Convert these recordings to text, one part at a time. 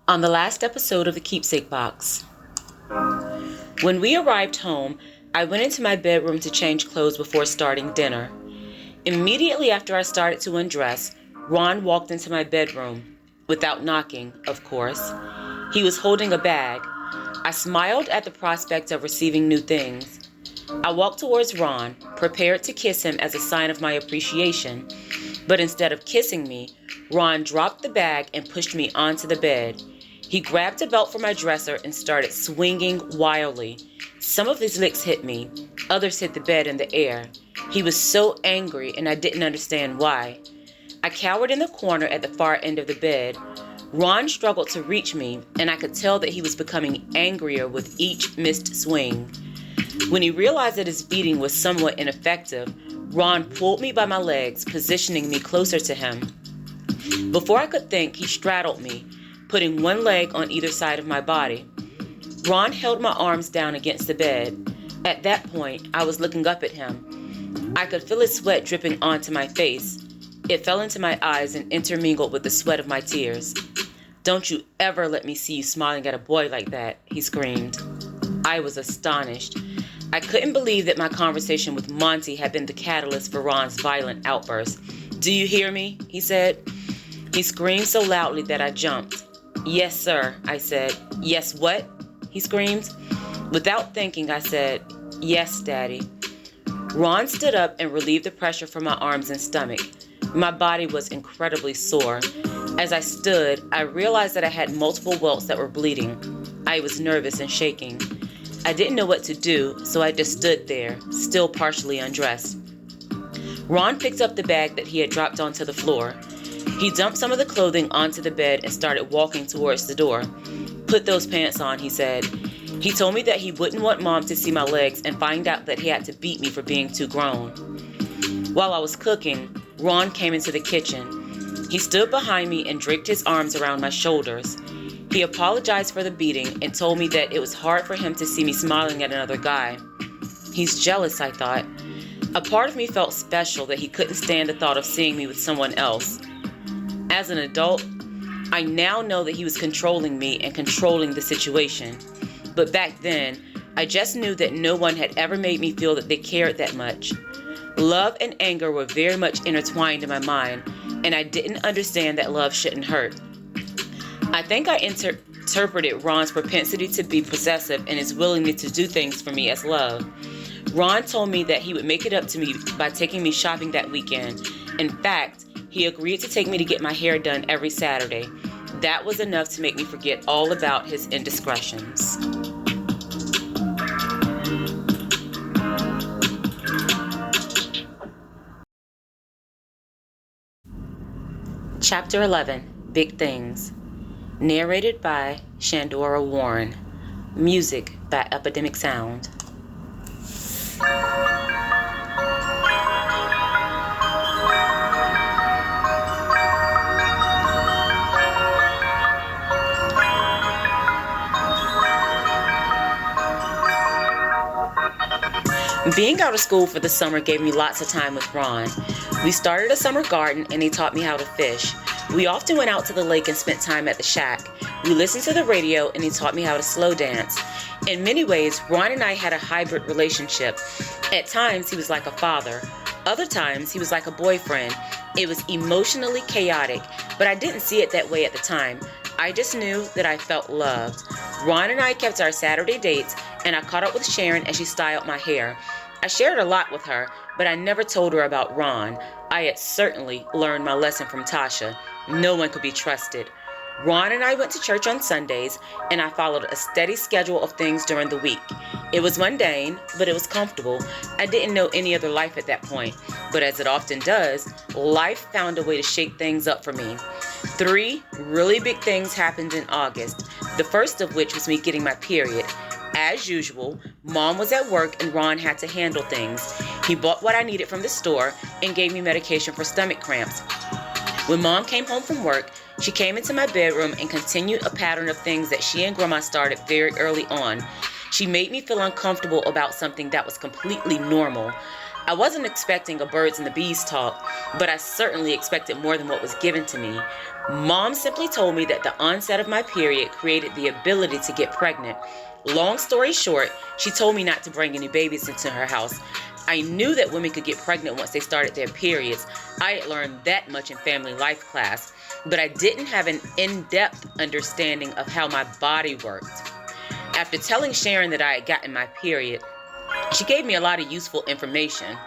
On the last episode of the Keepsake box. When we arrived home, I went into my bedroom to change clothes before starting dinner. Immediately after I started to undress, Ron walked into my bedroom, without knocking, of course. He was holding a bag. I smiled at the prospect of receiving new things. I walked towards Ron, prepared to kiss him as a sign of my appreciation, but instead of kissing me, Ron dropped the bag and pushed me onto the bed. He grabbed a belt from my dresser and started swinging wildly. Some of his licks hit me, others hit the bed and the air. He was so angry and I didn't understand why. I cowered in the corner at the far end of the bed. Ron struggled to reach me, and I could tell that he was becoming angrier with each missed swing. When he realized that his beating was somewhat ineffective, Ron pulled me by my legs, positioning me closer to him. Before I could think, he straddled me, putting one leg on either side of my body. Ron held my arms down against the bed. At that point, I was looking up at him. I could feel his sweat dripping onto my face. It fell into my eyes and intermingled with the sweat of my tears. "Don't you ever let me see you smiling at a boy like that," he screamed. I was astonished. I couldn't believe that my conversation with Monty had been the catalyst for Ron's violent outburst. "Do you hear me?" he said. He screamed so loudly that I jumped. "Yes, sir," I said. "Yes, what?" he screamed. Without thinking, I said, "Yes, Daddy." Ron stood up and relieved the pressure from my arms and stomach. My body was incredibly sore. As I stood, I realized that I had multiple welts that were bleeding. I was nervous and shaking. I didn't know what to do, so I just stood there, still partially undressed. Ron picked up the bag that he had dropped onto the floor. He dumped some of the clothing onto the bed and started walking towards the door. "Put those pants on," he said. He told me that he wouldn't want Mom to see my legs and find out that he had to beat me for being too grown. While I was cooking, Ron came into the kitchen. He stood behind me and draped his arms around my shoulders. He apologized for the beating and told me that it was hard for him to see me smiling at another guy. He's jealous, I thought. A part of me felt special that he couldn't stand the thought of seeing me with someone else. As an adult, I now know that he was controlling me and controlling the situation. But back then, I just knew that no one had ever made me feel that they cared that much. Love and anger were very much intertwined in my mind, and I didn't understand that love shouldn't hurt. I think I interpreted Ron's propensity to be possessive and his willingness to do things for me as love. Ron told me that he would make it up to me by taking me shopping that weekend. In fact, he agreed to take me to get my hair done every Saturday. That was enough to make me forget all about his indiscretions. Chapter 11, Big Things. Narrated by Shandora Warren. Music by Epidemic Sound. Being out of school for the summer gave me lots of time with Ron. We started a summer garden and he taught me how to fish. We often went out to the lake and spent time at the shack. We listened to the radio and he taught me how to slow dance. In many ways, Ron and I had a hybrid relationship. At times, he was like a father. Other times, he was like a boyfriend. It was emotionally chaotic, but I didn't see it that way at the time. I just knew that I felt loved. Ron and I kept our Saturday dates, and I caught up with Sharon as she styled my hair. I shared a lot with her, but I never told her about Ron. I had certainly learned my lesson from Tasha. No one could be trusted. Ron and I went to church on Sundays, and I followed a steady schedule of things during the week. It was mundane, but it was comfortable. I didn't know any other life at that point, but as it often does, life found a way to shake things up for me. 3 really big things happened in August, the first of which was me getting my period. As usual, Mom was at work and Ron had to handle things. He bought what I needed from the store and gave me medication for stomach cramps. When Mom came home from work, she came into my bedroom and continued a pattern of things that she and Grandma started very early on. She made me feel uncomfortable about something that was completely normal. I wasn't expecting a birds and the bees talk, but I certainly expected more than what was given to me. Mom simply told me that the onset of my period created the ability to get pregnant. Long story short, she told me not to bring any babies into her house. I knew that women could get pregnant once they started their periods. I had learned that much in family life class, but I didn't have an in-depth understanding of how my body worked. After telling Sharon that I had gotten my period, she gave me a lot of useful information.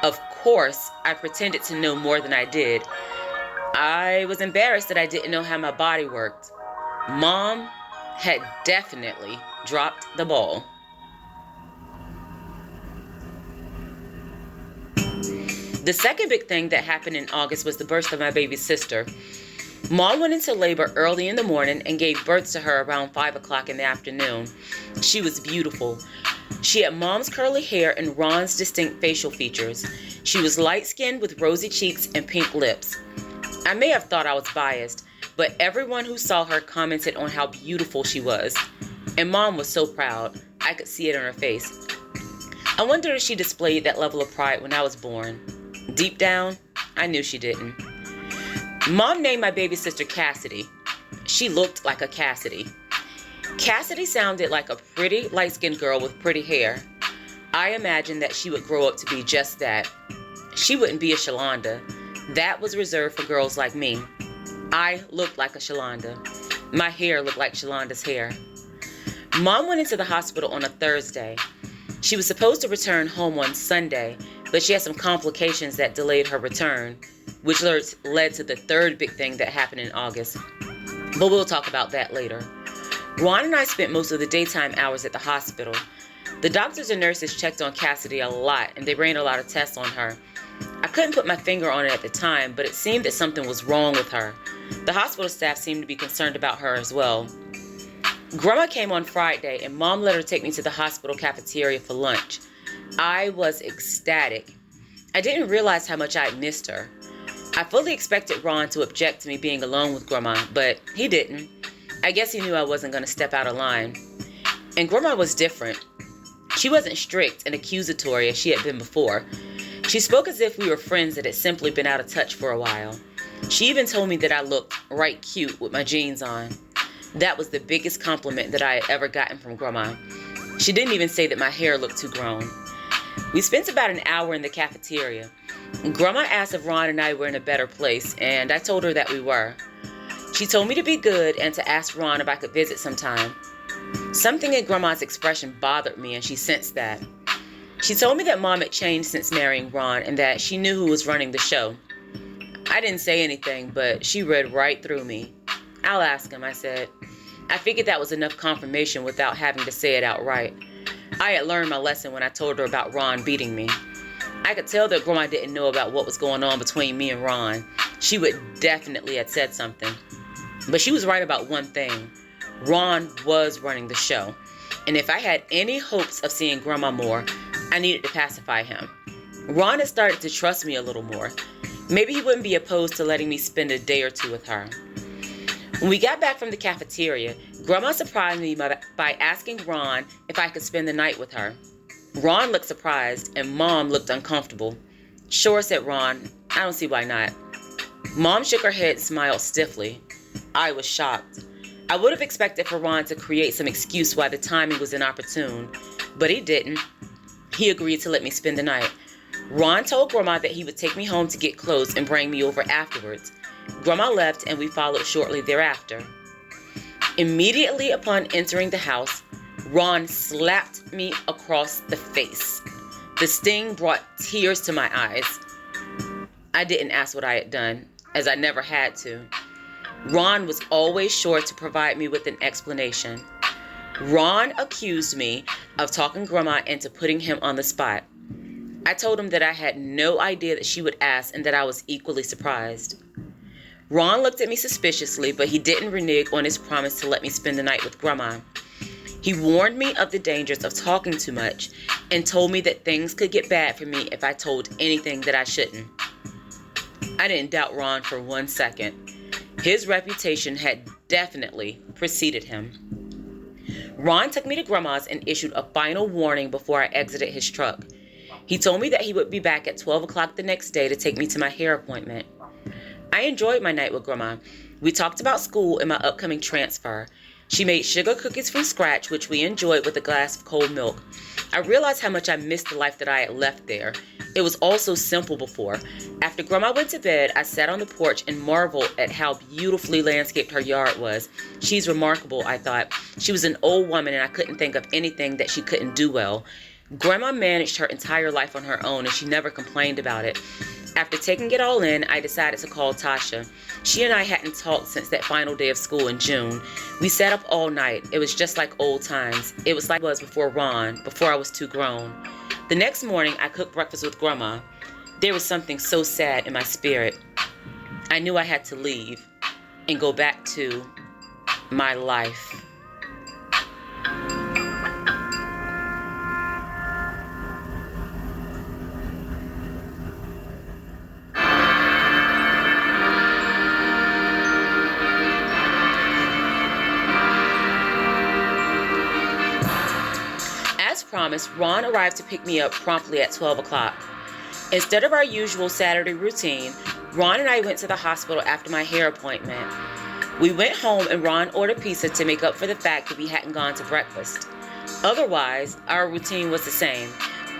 Of course, I pretended to know more than I did. I was embarrassed that I didn't know how my body worked. Mom had definitely dropped the ball. The second big thing that happened in August was the birth of my baby sister. Mom went into labor early in the morning and gave birth to her around 5 o'clock in the afternoon. She was beautiful. She had Mom's curly hair and Ron's distinct facial features. She was light-skinned with rosy cheeks and pink lips. I may have thought I was biased, but everyone who saw her commented on how beautiful she was. And Mom was so proud. I could see it on her face. I wondered if she displayed that level of pride when I was born. Deep down, I knew she didn't. Mom named my baby sister Cassidy. She looked like a Cassidy. Cassidy sounded like a pretty, light-skinned girl with pretty hair. I imagined that she would grow up to be just that. She wouldn't be a Shelonda. That was reserved for girls like me. I looked like a Shelonda. My hair looked like Shelonda's hair. Mom went into the hospital on a Thursday. She was supposed to return home on Sunday, but she had some complications that delayed her return, which led to the third big thing that happened in August. But we'll talk about that later. Ron and I spent most of the daytime hours at the hospital. The doctors and nurses checked on Cassidy a lot, and they ran a lot of tests on her. I couldn't put my finger on it at the time, but it seemed that something was wrong with her. The hospital staff seemed to be concerned about her as well. Grandma came on Friday, and Mom let her take me to the hospital cafeteria for lunch. I was ecstatic. I didn't realize how much I had missed her. I fully expected Ron to object to me being alone with Grandma, but he didn't. I guess he knew I wasn't going to step out of line. And Grandma was different. She wasn't strict and accusatory as she had been before. She spoke as if we were friends that had simply been out of touch for a while. She even told me that I looked right cute with my jeans on. That was the biggest compliment that I had ever gotten from Grandma. She didn't even say that my hair looked too grown. We spent about an hour in the cafeteria. Grandma asked if Ron and I were in a better place, and I told her that we were. She told me to be good and to ask Ron if I could visit sometime. Something in Grandma's expression bothered me, and she sensed that. She told me that Mom had changed since marrying Ron and that she knew who was running the show. I didn't say anything, but she read right through me. "I'll ask him," I said. I figured that was enough confirmation without having to say it outright. I had learned my lesson when I told her about Ron beating me. I could tell that Grandma didn't know about what was going on between me and Ron. She would definitely have said something. But she was right about one thing. Ron was running the show. And if I had any hopes of seeing Grandma more, I needed to pacify him. Ron had started to trust me a little more. Maybe he wouldn't be opposed to letting me spend a day or two with her. When we got back from the cafeteria, Grandma surprised me by asking Ron if I could spend the night with her. Ron looked surprised, and Mom looked uncomfortable. "Sure," said Ron. "I don't see why not." Mom shook her head and smiled stiffly. I was shocked. I would have expected for Ron to create some excuse why the timing was inopportune, but he didn't. He agreed to let me spend the night. Ron told Grandma that he would take me home to get clothes and bring me over afterwards. Grandma left, and we followed shortly thereafter. Immediately upon entering the house, Ron slapped me across the face. The sting brought tears to my eyes. I didn't ask what I had done, as I never had to. Ron was always sure to provide me with an explanation. Ron accused me of talking Grandma into putting him on the spot. I told him that I had no idea that she would ask and that I was equally surprised. Ron looked at me suspiciously, but he didn't renege on his promise to let me spend the night with Grandma. He warned me of the dangers of talking too much and told me that things could get bad for me if I told anything that I shouldn't. I didn't doubt Ron for 1 second. His reputation had definitely preceded him. Ron took me to Grandma's and issued a final warning before I exited his truck. He told me that he would be back at 12 o'clock the next day to take me to my hair appointment. I enjoyed my night with Grandma. We talked about school and my upcoming transfer. She made sugar cookies from scratch, which we enjoyed with a glass of cold milk. I realized how much I missed the life that I had left there. It was all so simple before. After Grandma went to bed, I sat on the porch and marveled at how beautifully landscaped her yard was. She's remarkable, I thought. She was an old woman and I couldn't think of anything that she couldn't do well. Grandma managed her entire life on her own and she never complained about it. After taking it all in, I decided to call Tasha. She and I hadn't talked since that final day of school in June. We sat up all night. It was just like old times. It was like it was before Ron, before I was too grown. The next morning, I cooked breakfast with Grandma. There was something so sad in my spirit. I knew I had to leave and go back to my life. As promised, Ron arrived to pick me up promptly at 12 o'clock. Instead of our usual Saturday routine, Ron and I went to the hospital after my hair appointment. We went home and Ron ordered pizza to make up for the fact that we hadn't gone to breakfast. Otherwise, our routine was the same.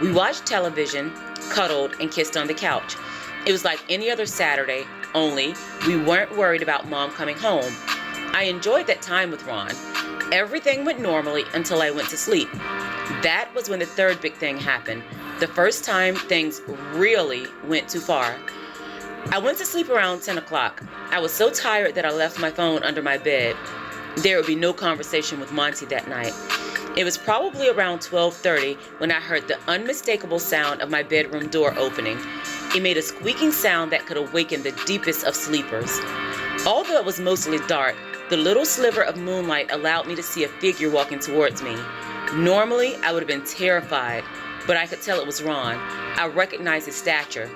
We watched television, cuddled, and kissed on the couch. It was like any other Saturday, only we weren't worried about Mom coming home. I enjoyed that time with Ron. Everything went normally until I went to sleep. That was when the third big thing happened. The first time things really went too far. I went to sleep around 10 o'clock. I was so tired that I left my phone under my bed. There would be no conversation with Monty that night. It was probably around 12:30 when I heard the unmistakable sound of my bedroom door opening. It made a squeaking sound that could awaken the deepest of sleepers. Although it was mostly dark, the little sliver of moonlight allowed me to see a figure walking towards me. Normally, I would have been terrified, but I could tell it was Ron. I recognized his stature.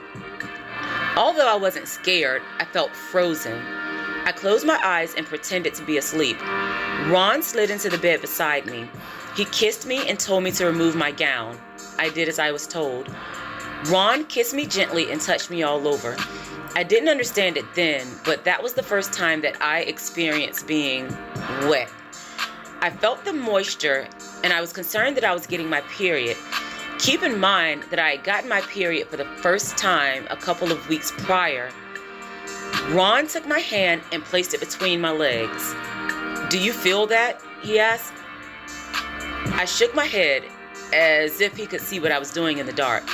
Although I wasn't scared, I felt frozen. I closed my eyes and pretended to be asleep. Ron slid into the bed beside me. He kissed me and told me to remove my gown. I did as I was told. Ron kissed me gently and touched me all over. I didn't understand it then, but that was the first time that I experienced being wet. I felt the moisture, and I was concerned that I was getting my period. Keep in mind that I had gotten my period for the first time a couple of weeks prior. Ron took my hand and placed it between my legs. "Do you feel that?" he asked. I shook my head as if he could see what I was doing in the dark.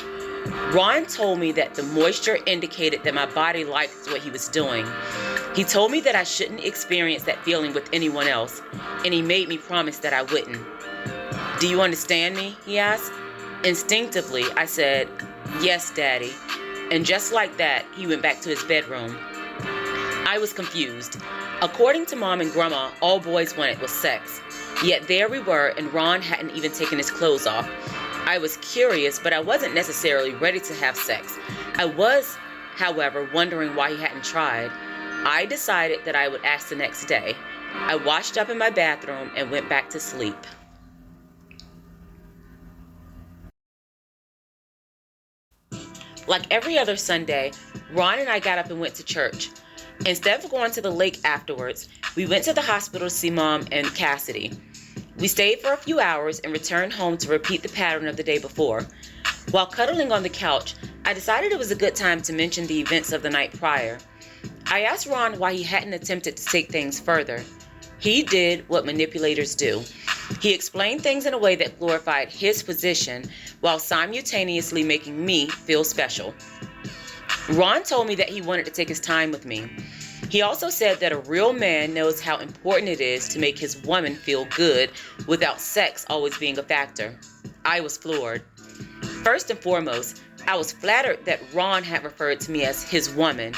Ron told me that the moisture indicated that my body liked what he was doing. He told me that I shouldn't experience that feeling with anyone else, and he made me promise that I wouldn't. "Do you understand me?" he asked. Instinctively, I said, "Yes, Daddy." And just like that, he went back to his bedroom. I was confused. According to Mom and Grandma, all boys wanted was sex. Yet there we were, and Ron hadn't even taken his clothes off. I was curious, but I wasn't necessarily ready to have sex. I was, however, wondering why he hadn't tried. I decided that I would ask the next day. I washed up in my bathroom and went back to sleep. Like every other Sunday, Ron and I got up and went to church. Instead of going to the lake afterwards, we went to the hospital to see Mom and Cassidy. We stayed for a few hours and returned home to repeat the pattern of the day before. While cuddling on the couch, I decided it was a good time to mention the events of the night prior. I asked Ron why he hadn't attempted to take things further. He did what manipulators do. He explained things in a way that glorified his position while simultaneously making me feel special. Ron told me that he wanted to take his time with me. He also said that a real man knows how important it is to make his woman feel good without sex always being a factor. I was floored. First and foremost, I was flattered that Ron had referred to me as his woman.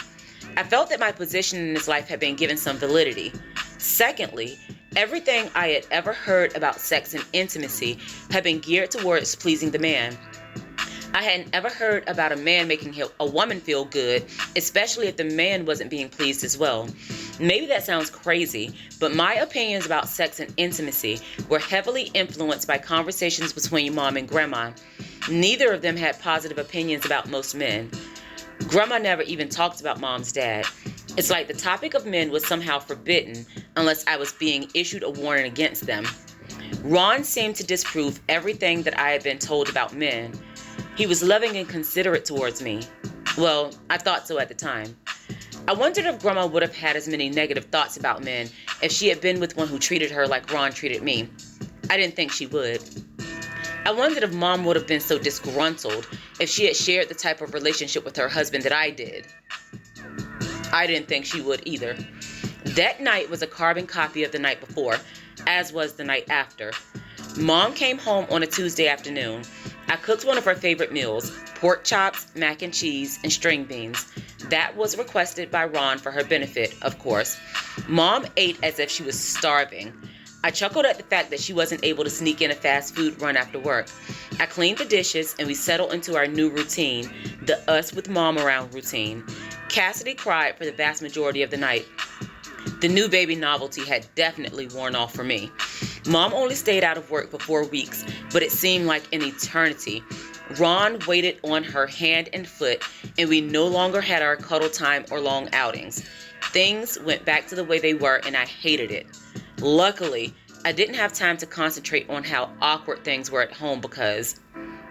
I felt that my position in his life had been given some validity. Secondly, everything I had ever heard about sex and intimacy had been geared towards pleasing the man. I hadn't ever heard about a man making a woman feel good, especially if the man wasn't being pleased as well. Maybe that sounds crazy, but my opinions about sex and intimacy were heavily influenced by conversations between Mom and Grandma. Neither of them had positive opinions about most men. Grandma never even talked about Mom's dad. It's like the topic of men was somehow forbidden unless I was being issued a warning against them. Ron seemed to disprove everything that I had been told about men. He was loving and considerate towards me. Well, I thought so at the time. I wondered if Grandma would have had as many negative thoughts about men if she had been with one who treated her like Ron treated me. I didn't think she would. I wondered if Mom would have been so disgruntled if she had shared the type of relationship with her husband that I did. I didn't think she would either. That night was a carbon copy of the night before, as was the night after. Mom came home on a Tuesday afternoon. I cooked one of her favorite meals, pork chops, mac and cheese, and string beans. That was requested by Ron for her benefit, of course. Mom ate as if she was starving. I chuckled at the fact that she wasn't able to sneak in a fast food run after work. I cleaned the dishes and we settled into our new routine, the us with Mom around routine. Cassidy cried for the vast majority of the night. The new baby novelty had definitely worn off for me. Mom only stayed out of work for 4 weeks, but it seemed like an eternity. Ron waited on her hand and foot, and we no longer had our cuddle time or long outings. Things went back to the way they were, and I hated it. Luckily, I didn't have time to concentrate on how awkward things were at home because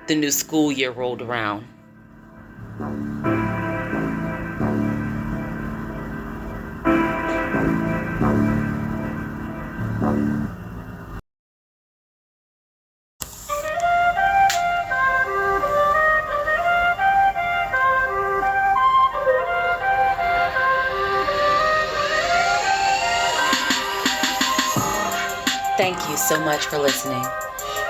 the new school year rolled around. Thank you so much for listening.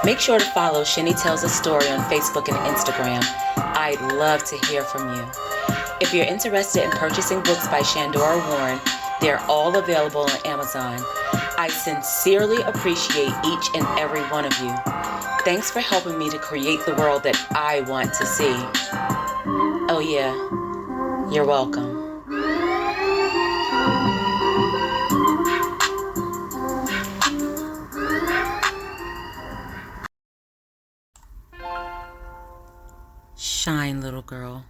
Make sure to follow Shenny Tells a Story on Facebook and Instagram. I'd love to hear from you. If you're interested in purchasing books by Shandora Warren, they're all available on Amazon. I sincerely appreciate each and every one of you. Thanks for helping me to create the world that I want to see. Oh yeah, you're welcome. Shine, little girl.